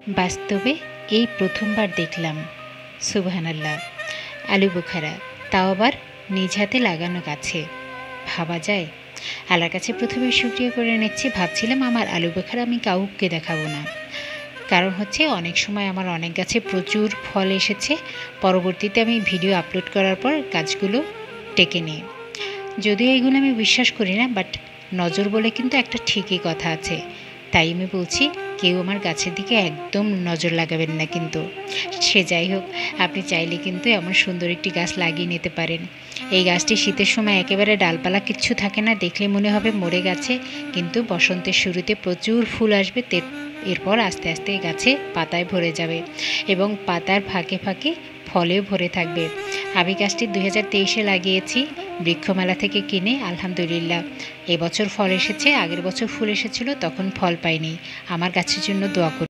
বাস্তবে এই প্রথমবার দেখলাম সুবহানাল্লাহ আলু বোখারা, তাও আবার নিজ হাতে লাগানো গাছে। ভাবা যায়? আল্লাহর কাছে প্রথমে শুকরিয়া করে নিচ্ছি। ভাবছিলাম আমার আলু বোখারা আমি কাউকে দেখাবো না, কারণ হচ্ছে অনেক সময় আমার অনেক গাছে প্রচুর ফল এসেছে, পরবর্তীতে আমি ভিডিও আপলোড করার পর গাছগুলো টেকে নিই। যদিও এগুলো আমি বিশ্বাস করি না, বাট নজর বলে কিন্তু একটা ঠিকই কথা আছে। তাই আমি বলছি, কেউ আমার গাছের দিকে একদম নজর লাগাবেন না কিন্তু। সে যাই হোক, আপনি চাইলে কিন্তু এমন সুন্দর একটি গাছ লাগিয়ে নিতে পারেন। এই গাছটি শীতের সময় একেবারে ডালপালা কিচ্ছু থাকে না, দেখলে মনে হবে মরে গেছে, কিন্তু বসন্তের শুরুতে প্রচুর ফুল আসবে, এরপর আস্তে আস্তে গাছে পাতায় ভরে যাবে এবং পাতার ফাঁকে ফাঁকে ফলেও ভরে থাকবে। আমি গাছটি 2023-এ লাগিয়েছি বৃক্ষমেলা থেকে কিনে। আলহামদুলিল্লাহ এবছর ফল এসেছে, আগের বছর ফুল এসেছিল, তখন ফল পাইনি। আমার গাছের জন্য দোয়া করুন।